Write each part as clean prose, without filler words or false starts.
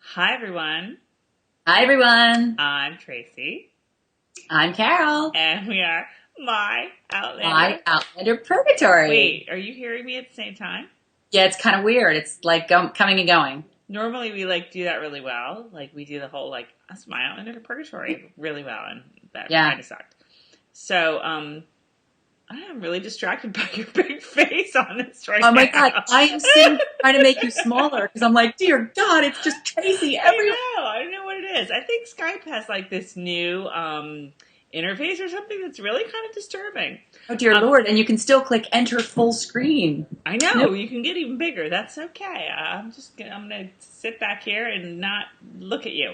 Hi, everyone. Hi, everyone. I'm Tracey, I'm Carol. and we are My My Outlander. Outlander Purgatory. Wait, are you hearing me at the same time? Yeah, it's kind of weird. It's like coming and going. Normally, we do that really well. Like we do the whole us My Outlander Purgatory really well, and that Yeah. kind of sucked. So, I am really distracted by your big face on this right now. Oh my God. I am sitting trying to make you smaller because I'm like, dear God, it's just Tracy everywhere. I don't know what it is. I think Skype has this new interface or something that's really kind of disturbing. Oh, dear Lord. And you can still click enter full screen. I know, Nope. you can get even bigger. That's okay. I'm gonna sit back here and not look at you.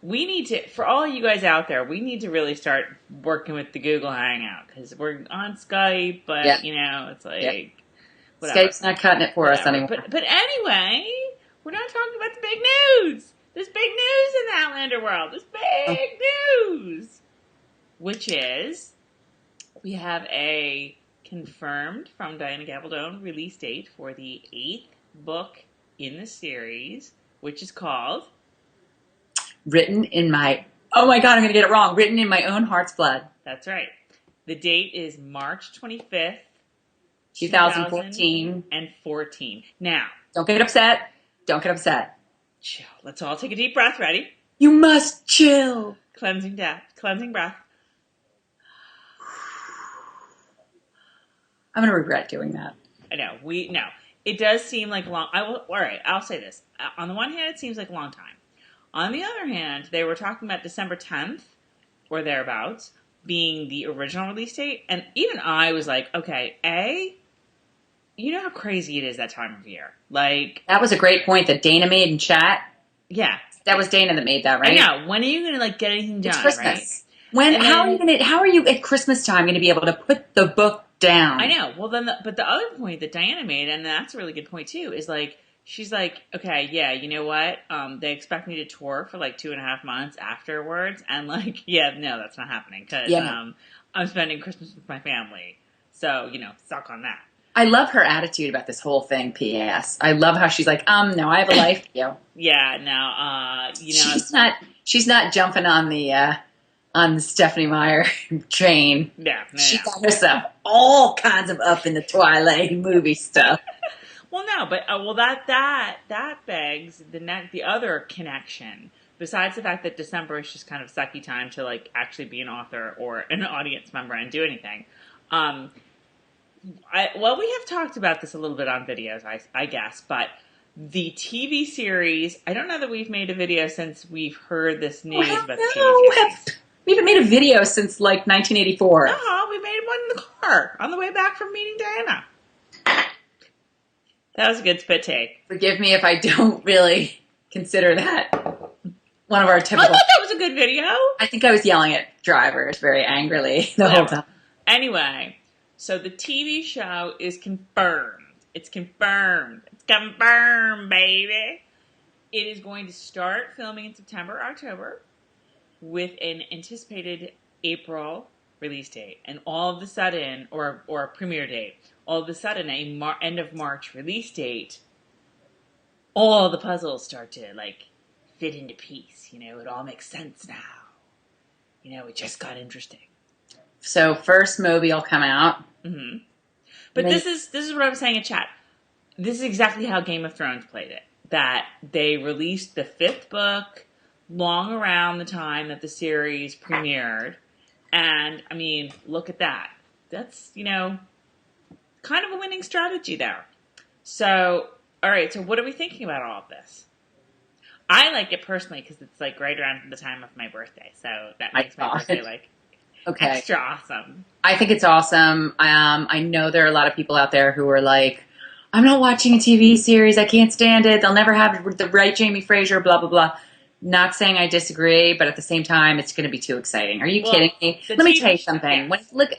We need to, for all you guys out there, we need to really start working with the Google Hangout because we're on Skype, but Yeah. it's Yeah. whatever. Skype's not cutting it for us anymore. But anyway, we're not talking about the big news. There's big news in the Outlander world. There's big news, which is we have a confirmed from Diana Gabaldon release date for the 8th book in the series, which is called Written in my, oh my God, I'm going to get it wrong. Written in my own heart's blood. That's right. The date is March 25th, 2014. and 14. Now, Don't get upset. Don't get upset. chill. Let's all take a deep breath. Ready? You must chill. Cleansing breath. I'm going to regret doing that. I know. It does seem like long. All right, I'll say this. On the one hand, it seems like a long time. On the other hand, they were talking about December 10th or thereabouts being the original release date, and even I was like, okay, you know how crazy it is that time of year. That was a great point that Dana made in chat. Yeah, That was Dana that made that, right? I know. When are you going to get anything done? It's Christmas. Right? How are you at Christmas time going to be able to put the book down? I know. Well, but the other point that Diana made, and that's a really good point too, is she's like, okay, yeah, you know what? They expect me to tour for 2.5 months afterwards, and no, that's not happening because I'm spending Christmas with my family, so suck on that. I love her attitude about this whole thing. P.S. I love how she's like, no, I have a life. Yeah, no, she's not jumping on the Stephanie Meyer train. Yeah, she got herself all kinds of up in the Twilight movie stuff. Well, no, but that begs the other connection. Besides the fact that December is just kind of sucky time to actually be an author or an audience member and do anything. We have talked about this a little bit on videos, I guess, but the TV series, I don't know that we've made a video since we've heard this news about the TV series. We haven't made a video since 1984. No, we made one in the car on the way back from meeting Diana. That was a good spit take. Forgive me if I don't really consider that one of our typical. I thought that was a good video. I think I was yelling at drivers very angrily the whole time. Anyway, so the TV show is confirmed. It's confirmed. It's confirmed, baby. It is going to start filming in September, October, with an anticipated April release date, and all of a sudden, or a premiere date, all of a sudden, end of March release date. All the puzzles start to fit into piece. It all makes sense now. It just got interesting. So first movie will come out. Mm-hmm. But this is what I was saying in chat. This is exactly how Game of Thrones played it. That they released the 5th book long around the time that the series premiered. And, I mean, look at that. That's, kind of a winning strategy there. So, all right, so what are we thinking about all of this? I like it personally because it's right around the time of my birthday. So that makes my birthday extra awesome. I think it's awesome. I know there are a lot of people out there who are like, I'm not watching a TV series. I can't stand it. They'll never have the right Jamie Fraser, blah, blah, blah. Not saying I disagree, but at the same time, it's going to be too exciting. Are you kidding me? Let me tell you something. Yes. Look.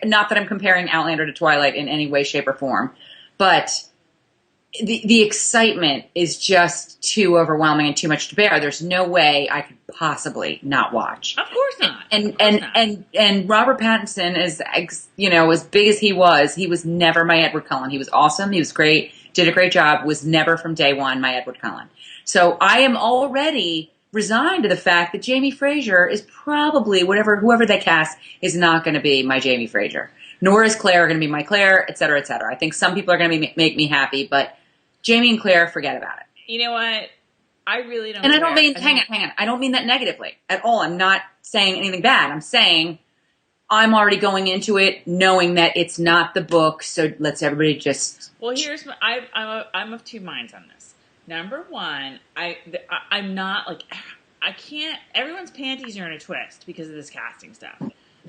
Not that I'm comparing Outlander to Twilight in any way, shape, or form, but the excitement is just too overwhelming and too much to bear. There's no way I could possibly not watch. Of course not. And Robert Pattinson is, as big as he was never my Edward Cullen. He was awesome. He was great. Did a great job. Was never from day one my Edward Cullen. So I am already resigned to the fact that Jamie Fraser is probably whoever they cast is not going to be my Jamie Fraser. Nor is Claire going to be my Claire, et cetera, et cetera. I think some people are going to make me happy, but Jamie and Claire, forget about it. You know what? I really don't. And I don't mean, hang on. I don't mean that negatively at all. I'm not saying anything bad. I'm saying I'm already going into it knowing that it's not the book. So let's everybody just. Well, I'm of two minds on this. Number one, I'm not like, I can't. Everyone's panties are in a twist because of this casting stuff.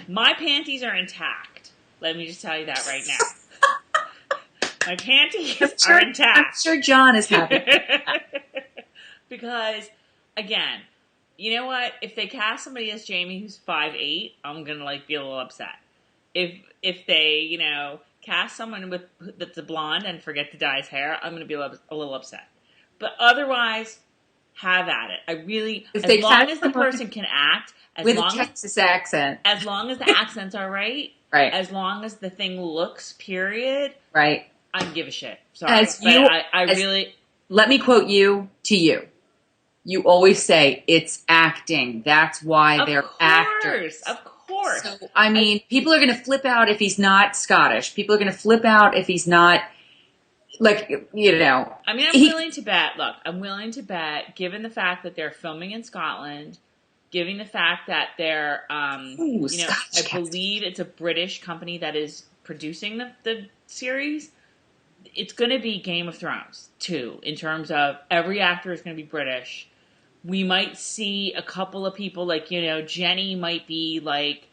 My panties are intact. Let me just tell you that right now. My panties are intact. I'm sure John is happy. Because, again, you know what? If they cast somebody as Jamie who's 5'8", I'm gonna like be a little upset. If they, cast someone that's a blonde and forget to dye his hair, I'm gonna be a little upset. But otherwise, have at it. I really, as long as the person can act, with a Texas accent, as long as the accents are right, as long as the thing looks, period, right, I don't give a shit. Sorry, I really. Let me quote you to you. You always say it's acting. That's why they're actors. Of course. So, I mean, people are going to flip out if he's not Scottish. People are going to flip out if he's not, like, I mean, I'm willing to bet. Look, I'm willing to bet, given the fact that they're filming in Scotland, given the fact that they're, I believe it's a British company that is producing the series. It's going to be Game of Thrones, too, in terms of every actor is going to be British. We might see a couple of people, like, Jenny might be like,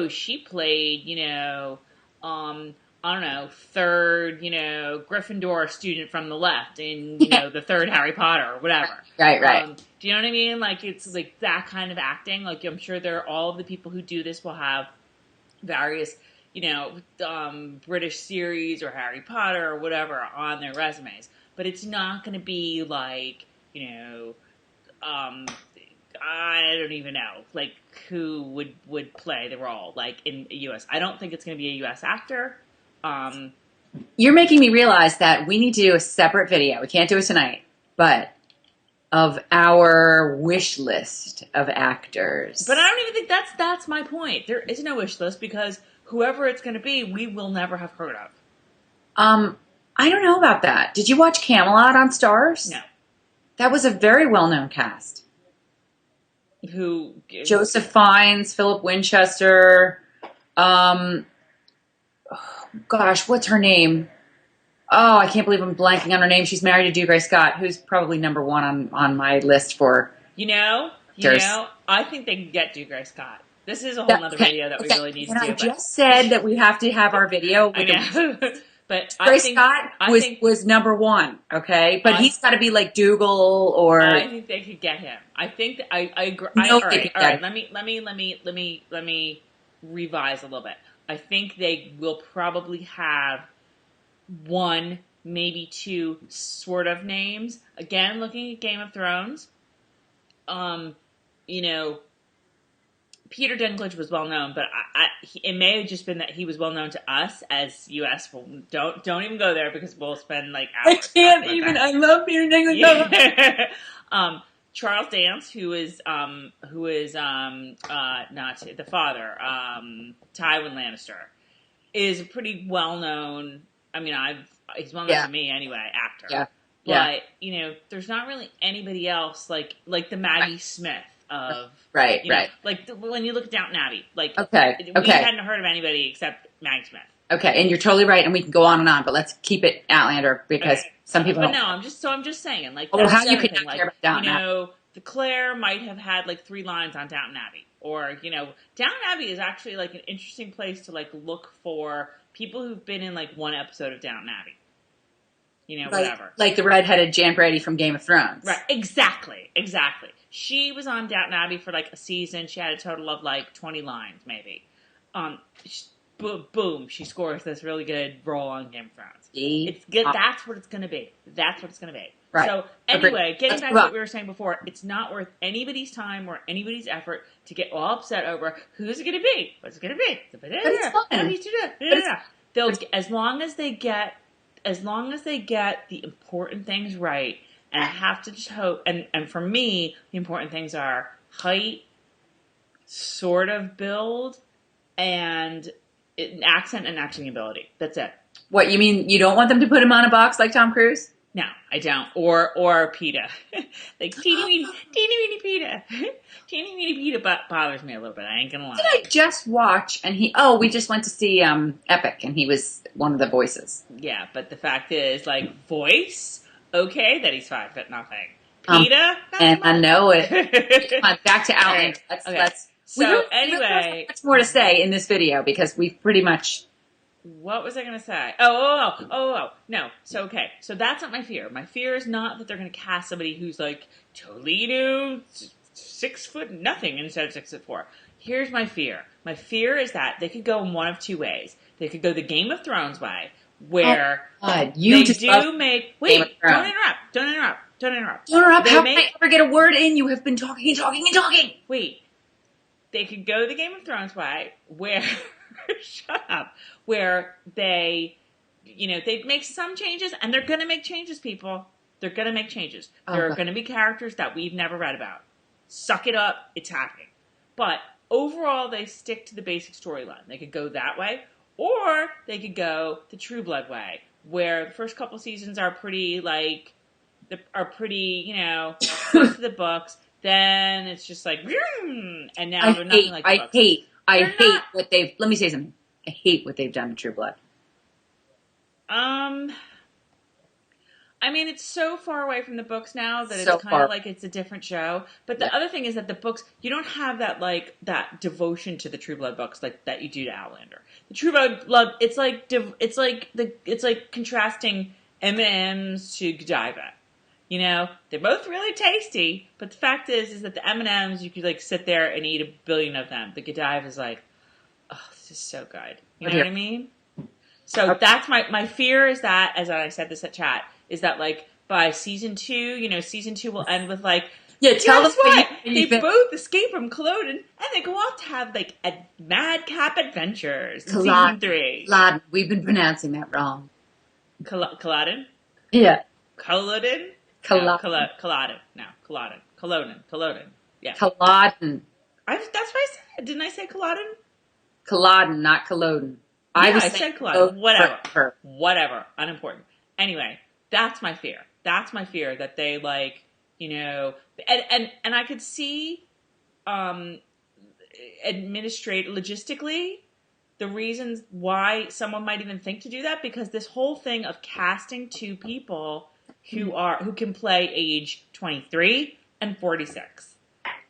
she played, I don't know, third, Gryffindor student from the left in, the third Harry Potter or whatever. Right. Do you know what I mean? Like, it's like that kind of acting. Like, I'm sure all of the people who do this will have various British series or Harry Potter or whatever on their resumes. But it's not going to be like, I don't even know, like, who would play the role, like, in the U.S. I don't think it's going to be a U.S. actor. You're making me realize that we need to do a separate video. We can't do it tonight, but of our wish list of actors. But I don't even think that's my point. There is no wish list because whoever it's going to be, we will never have heard of. I don't know about that. Did you watch Camelot on Starz? No. That was a very well-known cast. Who? Joseph Fiennes, Philip Winchester. Gosh, what's her name? Oh, I can't believe I'm blanking on her name. She's married to Dougray Scott, who's probably number one on my list for. I think they can get Dougray Scott. This is a whole other video that we really need to do. I just said that we have to have our video. I know. But Dougray Scott was number one, okay? But he's got to be like Dougal or. I think they could get him. I think that I agree. All right. Let me revise a little bit. I think they will probably have one, maybe two sort of names. Again, looking at Game of Thrones, Peter Dinklage was well known, but it may have just been that he was well known to us as U.S. Well, don't even go there because we'll spend like hours. I can't even. I love Peter Dinklage. Yeah. Charles Dance, who is not the father, Tywin Lannister, is a pretty well known. I mean, he's well known to me anyway, actor. Yeah. But there's not really anybody else like the Maggie Smith of right. Like when you look at Downton Abbey, like we hadn't heard of anybody except Maggie Smith. Okay, and you're totally right, and we can go on and on, but let's keep it Outlander because some people. But no, I'm just saying, like, how you could care about Downton Abbey. The Claire might have had like 3 lines on Downton Abbey, or Downton Abbey is actually like an interesting place to like look for people who've been in like one episode of Downton Abbey. Whatever. Like the redheaded Jan Brady from Game of Thrones. Right, exactly. She was on Downton Abbey for like a season. She had a total of like 20 lines, maybe. Boom, she scores this really good role on Game of Thrones. It's good. That's what it's going to be. Right. So anyway, getting back to what we were saying before, it's not worth anybody's time or anybody's effort to get all upset over who's it going to be. What's it going to be? They'll as long as they get the important things right, And I have to just hope, and for me, the important things are height, sort of build, and accent and acting ability. That's it. What, you mean you don't want them to put him on a box like Tom Cruise? No, I don't. Or PETA. Like, teeny weeny PETA. Teeny weeny PETA bothers me a little bit. I ain't gonna lie. Did I just watch, and we just went to see Epic, and he was one of the voices. Yeah, but the fact is, like, voice, okay, that he's 5 foot nothing. PETA? And I know it. Come on, back to Outlander. Anyway. Much more to say in this video, because we've pretty much... What was I going to say? Oh. No. So, okay. So that's not my fear. My fear is not that they're going to cast somebody who's like Toledo, 6 foot nothing instead of 6'4". Here's my fear. My fear is that they could go in one of two ways. They could go the Game of Thrones way, where Wait, don't interrupt. How can I ever get a word in? You have been talking. Wait. They could go the Game of Thrones way, where... Shut up. Where they make some changes, and they're going to make changes, people. They're going to make changes. There are going to be characters that we've never read about. Suck it up. It's happening. But overall, they stick to the basic storyline. They could go that way, or they could go the True Blood way, where the first couple seasons are pretty, close to the books. Then it's just like, and now they're nothing like the books. I hate what they've... Let me say something. I hate what they've done to True Blood. I mean, it's so far away from the books now that it's kind of like it's a different show. But the other thing is that the books, you don't have that devotion to the True Blood books like that you do to Outlander. The True Blood, it's like contrasting M&Ms to Godiva. They're both really tasty, but the fact is that the M&Ms, you could like sit there and eat a billion of them. The Godiva is like, oh, this is so good. You know what I mean? So that's my fear is that, as I said this at chat, is that like by season 2, season 2 will end with like, tell them what? They both escape from Culloden and they go off to have like a madcap adventures in season 3. Culloden. We've been pronouncing that wrong. Culloden? Yeah. Culloden? Culloden. No, Culloden. Yeah. Culloden. That's what I said. Didn't I say Culloden? Culloden, not Culloden. I said Culloden. Whatever. Unimportant. Anyway, that's my fear. That's my fear that they like, and I could see logistically the reasons why someone might even think to do that, because this whole thing of casting 2 people who can play age 23 and 46.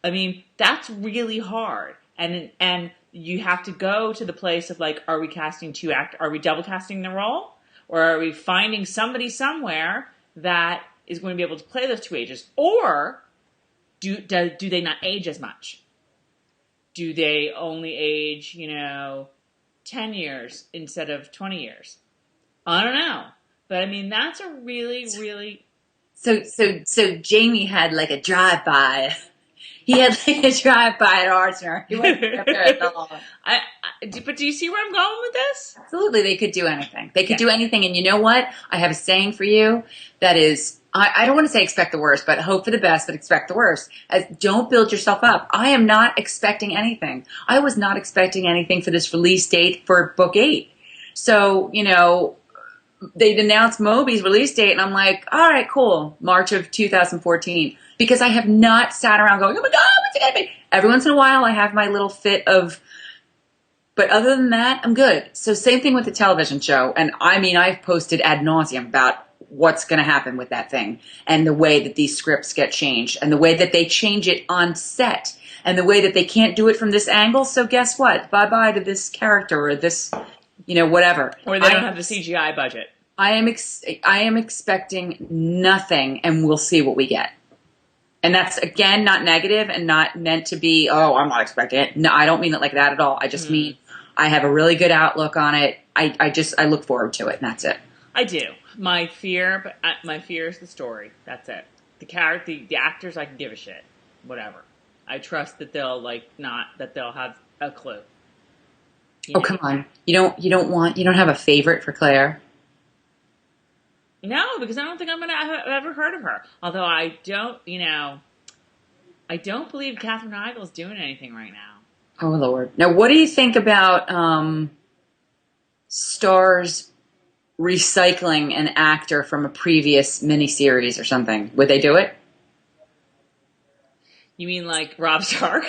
I mean, that's really hard. And you have to go to the place of like, are we casting 2 actors? Are we double casting the role? Or are we finding somebody somewhere that is going to be able to play those 2 ages? Or do they not age as much? Do they only age, 10 years instead of 20 years? I don't know. But I mean, that's a really, really... So Jamie had like a drive-by. He had like a drive-by at Arsenal. He wasn't up there at all. But do you see where I'm going with this? Absolutely, they could do anything. They could do anything. And you know what? I have a saying for you that is, I don't want to say expect the worst, but hope for the best, but expect the worst. Don't build yourself up. I am not expecting anything. I was not expecting anything for this release date for book 8. So, they'd announced Moby's release date, and I'm like, all right, cool, March of 2014. Because I have not sat around going, oh my God, what's it going to be? Every once in a while, I have my little fit of, but other than that, I'm good. So same thing with the television show. And I mean, I've posted ad nauseum about what's going to happen with that thing, and the way that these scripts get changed, and the way that they change it on set, and the way that they can't do it from this angle. So guess what? Bye-bye to this character or this... whatever. Or they don't have the CGI budget. I am expecting nothing, and we'll see what we get. And that's, again, not negative and not meant to be, oh, I'm not expecting it. No, I don't mean it like that at all. I just mean I have a really good outlook on it. I look forward to it, and that's it. I do. My fear is the story. That's it. The actors, I can give a shit. Whatever. I trust that they'll have a clue. Come on. You don't have a favorite for Claire? No, because I don't think I'm gonna have ever heard of her. Although I don't, I don't believe Katherine Heigl's doing anything right now. Oh Lord! Now, what do you think about Stars recycling an actor from a previous miniseries or something? Would they do it? You mean like Rob Stark,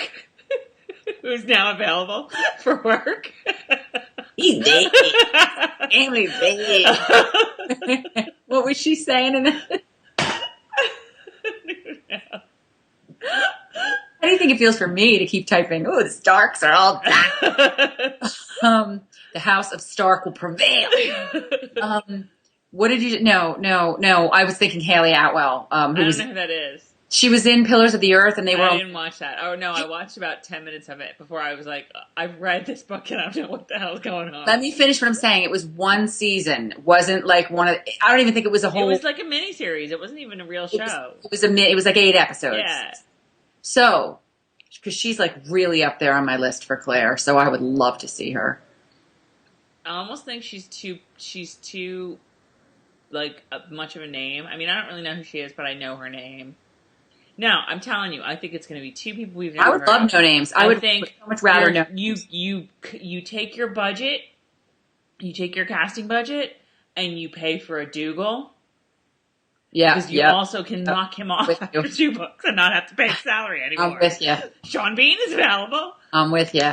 who's now available for work? He's dead. Emily's dead. What was she saying in that? How do you think it feels for me to keep typing, oh, the Starks are all dead? The House of Stark will prevail. What did you... No. I was thinking Haley Atwell. I don't know who that is. She was in Pillars of the Earth, and I didn't watch that. Oh, no, I watched about 10 minutes of it before I was like, I've read this book and I don't know what the hell's going on. Let me finish what I'm saying. It was one season. It wasn't like one of... I don't even think it was a whole... It was like a miniseries. It wasn't even a real show. It was like 8 episodes. Yeah. So, because she's like really up there on my list for Claire, so I would love to see her. I almost think she's too like much of a name. I mean, I don't really know who she is, but I know her name. No, I'm telling you, I think it's going to be 2 people we've never heard of. I would love no names. I would think so much rather know. You take your budget, you take your casting budget, and you pay for a Dougal. Yeah, because you also can knock him off after 2 books and not have to pay his salary anymore. I'm with you. Sean Bean is available. I'm with you.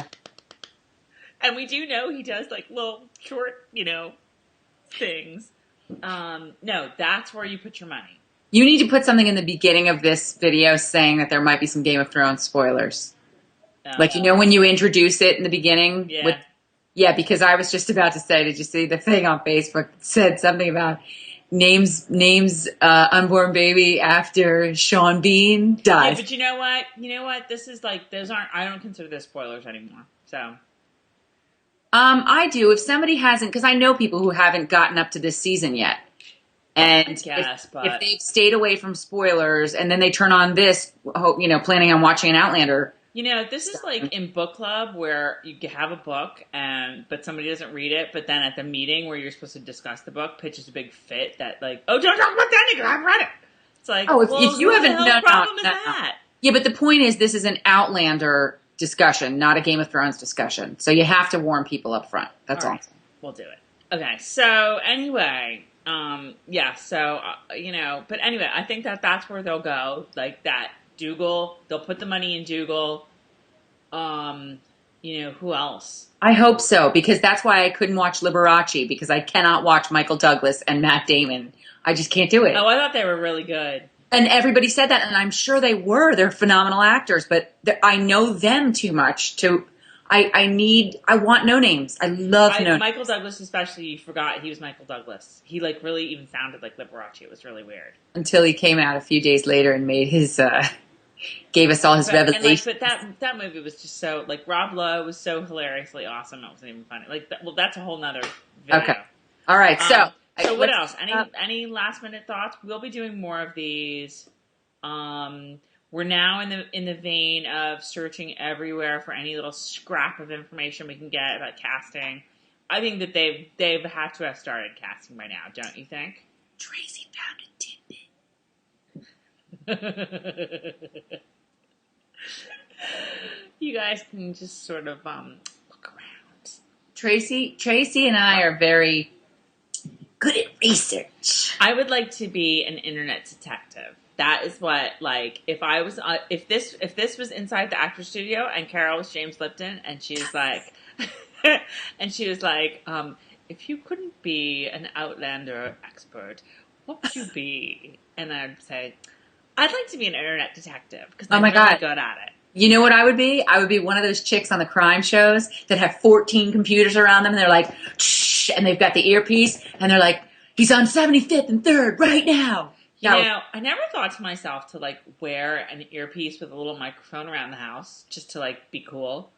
And we do know he does like little short, things. No, that's where you put your money. You need to put something in the beginning of this video saying that there might be some Game of Thrones spoilers. Like, when you introduce it in the beginning? Yeah. Because I was just about to say, did you see the thing on Facebook that said something about names unborn baby after Sean Bean dies? Yeah, but you know what? This is like, I don't consider this spoilers anymore. So. I do. If somebody hasn't, because I know people who haven't gotten up to this season yet. And if they've stayed away from spoilers and then they turn on this, planning on watching an Outlander. This is like in book club where you have a book but somebody doesn't read it, but then at the meeting where you're supposed to discuss the book, pitches a big fit that like, oh, don't talk about that because I've read it. It's like, if you haven't, what problem is that? Yeah, but the point is, this is an Outlander discussion, not a Game of Thrones discussion. So you have to warn people up front. That's all. We'll do it. Okay. So anyway, but anyway, I think that's where they'll go. Like that Dougal, they'll put the money in Dougal. Who else? I hope so, because that's why I couldn't watch Liberace, because I cannot watch Michael Douglas and Matt Damon. I just can't do it. Oh, I thought they were really good. And everybody said that, and I'm sure they were. They're phenomenal actors, but I know them too much to... I want no names. I love no names. Michael Douglas especially, you forgot he was Michael Douglas. He really even sounded like Liberace. It was really weird. Until he came out a few days later and made his... gave us all his revelations. But that movie was just so... Like, Rob Lowe was so hilariously awesome. It wasn't even funny. That's a whole nother video. Okay. All right, so what else? Any last minute thoughts? We'll be doing more of these. We're now in the vein of searching everywhere for any little scrap of information we can get about casting. I think that they've had to have started casting by now, don't you think? Tracey found a tidbit. You guys can just sort of look around. Tracy and I are very good at research. I would like to be an internet detective. That is what, like, if I was, if this was inside the actor studio and Carol was James Lipton and she was like, if you couldn't be an Outlander expert, what would you be? And I'd say, I'd like to be an internet detective because I'm really good at it. You know what I would be? I would be one of those chicks on the crime shows that have 14 computers around them and they're like, shh, and they've got the earpiece and they're like, he's on 75th and 3rd right now. I never thought to myself to, like, wear an earpiece with a little microphone around the house just to, like, be cool.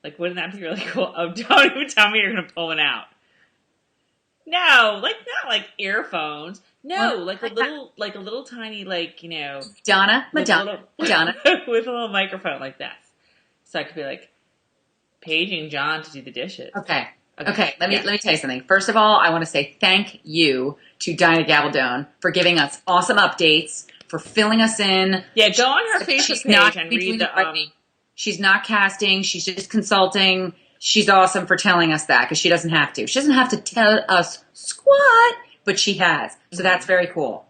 Like, wouldn't that be really cool? Oh, don't even tell me you're going to pull one out. No, like, not like earphones. No, like a little tiny, like, Madonna. with a little microphone like that. So I could be like, paging John to do the dishes. Okay. Okay, let me tell you something. First of all, I want to say thank you to Diana Gabaldon for giving us awesome updates, for filling us in. Yeah, go on her Facebook page and read the. She's not casting. She's just consulting. She's awesome for telling us that because she doesn't have to. She doesn't have to tell us squat, but she has. So that's very cool.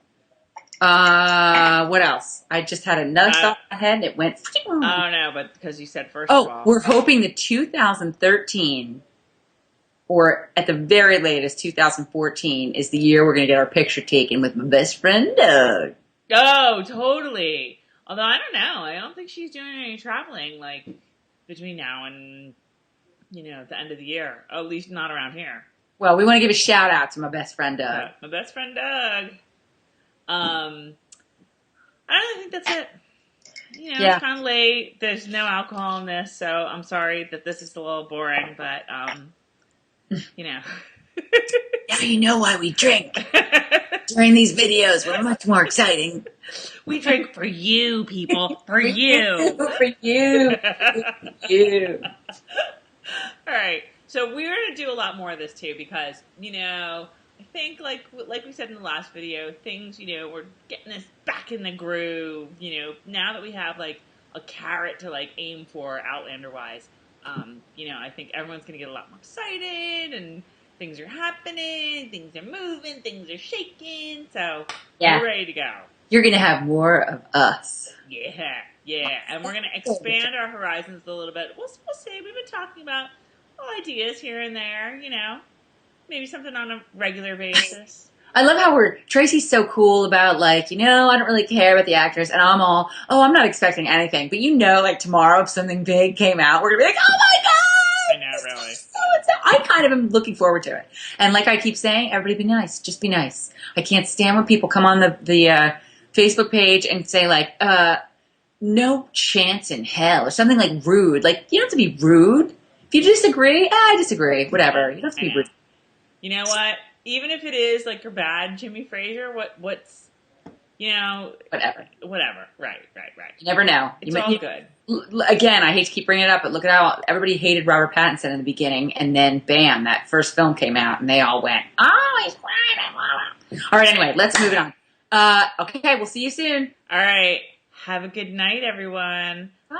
What else? I just had another thought in my head and it went. Oh no, but because you said first of all. We're hoping that 2013, or at the very latest 2014, is the year we're going to get our picture taken with my best friend Doug. Oh, totally. Although I don't know. I don't think she's doing any traveling like between now and the end of the year. At least not around here. Well, we want to give a shout out to my best friend Doug. My best friend Doug. I don't think that's it. It's kind of late. There's no alcohol in this, so I'm sorry that this is a little boring, but Now you know why we drink. During these videos, we're much more exciting. We drink for you, people. For you. For you. For you. All right. So we're going to do a lot more of this, too, because, I think, like we said in the last video, things, we're getting us back in the groove. Now that we have, like, a carrot to, like, aim for Outlander-wise, I think everyone's going to get a lot more excited, and things are happening, things are moving, things are shaking, so we're ready to go. You're going to have more of us. Yeah, and we're going to expand our horizons a little bit. We'll see. We've been talking about ideas here and there, maybe something on a regular basis. I love how Tracey's so cool about, like, I don't really care about the actors, and I'm all, I'm not expecting anything, but like, tomorrow if something big came out, we're going to be like, oh my God! I know, really. I kind of am looking forward to it. And like I keep saying, everybody be nice. Just be nice. I can't stand when people come on the Facebook page and say, like, no chance in hell, or something like rude. Like, you don't have to be rude. If you disagree, I disagree. Whatever. You don't have to be rude. You know what? Even if it is like your bad Jimmy Fraser, what's whatever. Right. You never know. It's all good. Again, I hate to keep bringing it up, but look at how everybody hated Robert Pattinson in the beginning, and then bam, that first film came out, and they all went, "Oh, he's fine." All right, anyway, let's move it on. Okay, we'll see you soon. All right, have a good night, everyone. Bye.